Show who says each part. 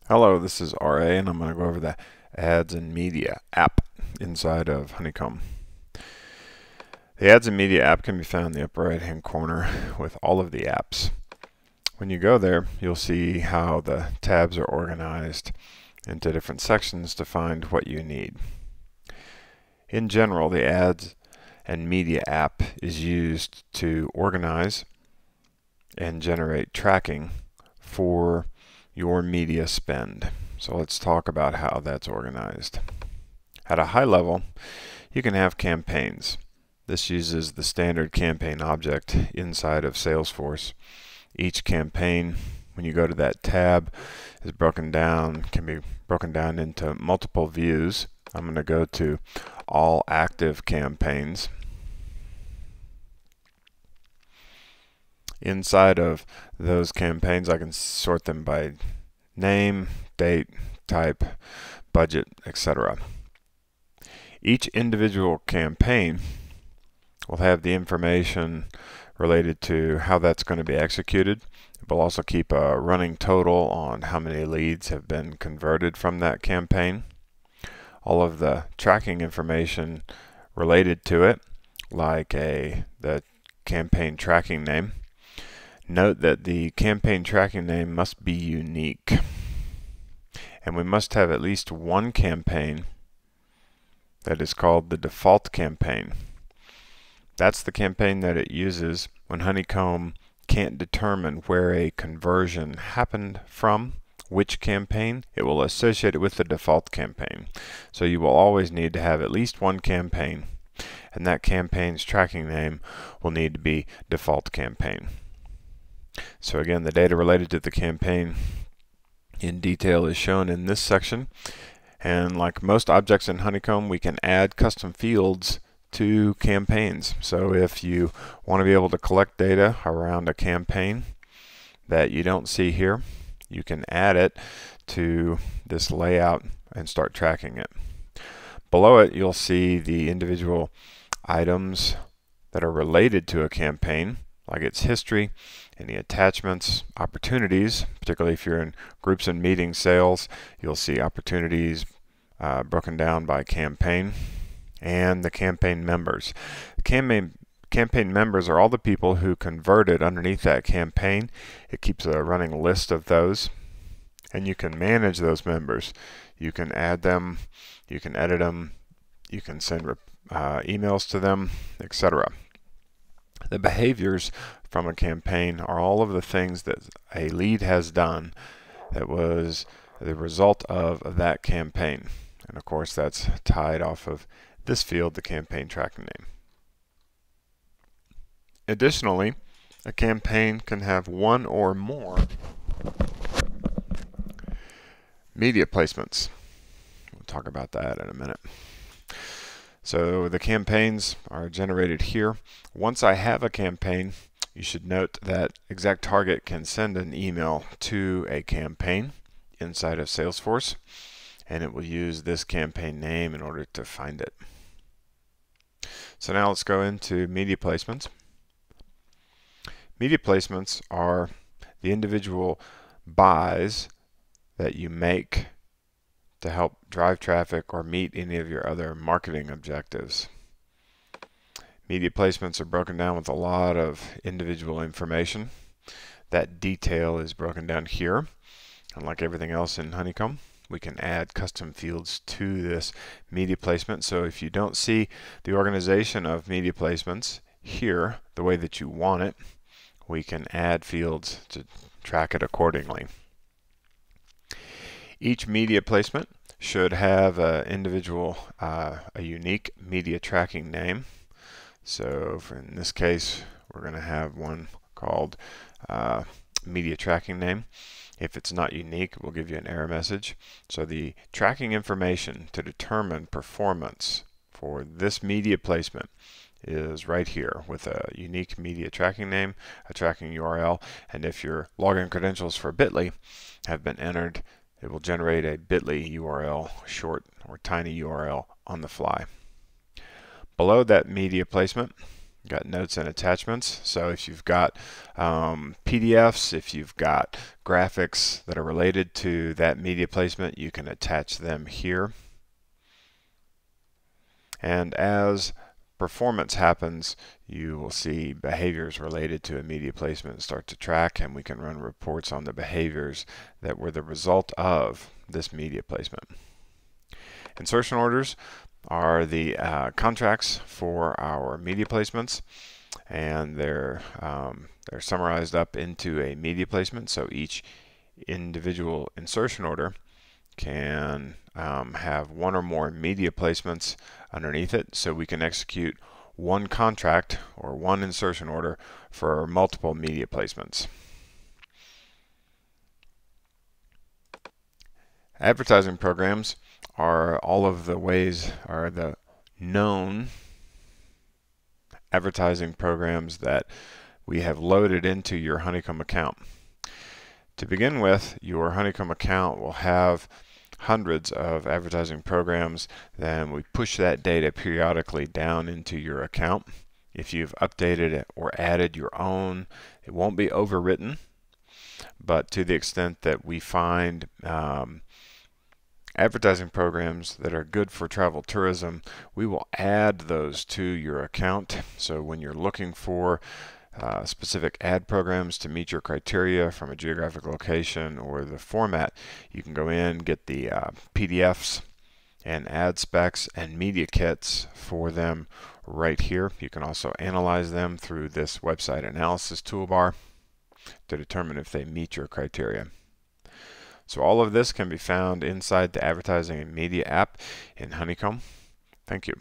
Speaker 1: Hello, this is RA, and I'm going to go over the Ads and Media app inside of Honeycomb. The Ads and Media app can be found in the upper right hand corner with all of the apps. When you go there, you'll see how the tabs are organized into different sections to find what you need. In general, the Ads and Media app is used to organize and generate tracking for your media spend. So let's talk about how that's organized. At a high level, you can have campaigns. This uses the standard campaign object inside of Salesforce. Each campaign, when you go to that tab, can be broken down into multiple views. I'm going to go to all active campaigns. Inside of those campaigns, I can sort them by name, date, type, budget, etc. Each individual campaign will have the information related to how that's going to be executed. It will also keep a running total on how many leads have been converted from that campaign. All of the tracking information related to it, like the campaign tracking name. Note that the campaign tracking name must be unique, and we must have at least one campaign that is called the default campaign. That's the campaign that it uses when Honeycomb can't determine where a conversion happened from, which campaign. It will associate it with the default campaign. So you will always need to have at least one campaign, and that campaign's tracking name will need to be default campaign. So again, the data related to the campaign in detail is shown in this section. And like most objects in Honeycomb, we can add custom fields to campaigns. So if you want to be able to collect data around a campaign that you don't see here, you can add it to this layout and start tracking it. Below it, you'll see the individual items that are related to a campaign, like its history, any attachments, opportunities. Particularly if you're in groups and meeting sales, you'll see opportunities broken down by campaign, and the campaign members. Campaign members are all the people who converted underneath that campaign. It keeps a running list of those, and you can manage those members. You can add them, you can edit them, you can send emails to them, etc. The behaviors from a campaign are all of the things that a lead has done that was the result of that campaign. And of course, that's tied off of this field, the campaign tracking name. Additionally, a campaign can have one or more media placements. We'll talk about that in a minute. So the campaigns are generated here. Once I have a campaign, you should note that ExactTarget can send an email to a campaign inside of Salesforce, and it will use this campaign name in order to find it. So now let's go into media placements. Media placements are the individual buys that you make to help drive traffic or meet any of your other marketing objectives. Media placements are broken down with a lot of individual information. That detail is broken down here. And like everything else in Honeycomb, we can add custom fields to this media placement. So if you don't see the organization of media placements here the way that you want it, we can add fields to track it accordingly. Each media placement should have an individual, a unique media tracking name. So in this case, we're going to have one called media tracking name. If it's not unique, it will give you an error message. So the tracking information to determine performance for this media placement is right here with a unique media tracking name, a tracking URL, and if your login credentials for Bitly have been entered, it will generate a Bitly URL, short or tiny URL on the fly. Below that media placement, Got notes and attachments. So if you've got PDFs, if you've got graphics that are related to that media placement, you can attach them here. And as performance happens, you will see behaviors related to a media placement start to track, and we can run reports on the behaviors that were the result of this media placement. Insertion orders are the contracts for our media placements, and they're summarized up into a media placement. So each individual insertion order can have one or more media placements underneath it, so we can execute one contract or one insertion order for multiple media placements. Advertising programs are all of the ways, are the known advertising programs that we have loaded into your Honeycomb account. To begin with, your Honeycomb account will have hundreds of advertising programs. Then we push that data periodically down into your account. If you've updated it or added your own, it won't be overwritten, but to the extent that we find advertising programs that are good for travel tourism, we will add those to your account. So when you're looking for specific ad programs to meet your criteria from a geographic location or the format, you can go in, get the PDFs and ad specs and media kits for them right here. You can also analyze them through this website analysis toolbar to determine if they meet your criteria. So all of this can be found inside the Advertising and Media app in Honeycomb. Thank you.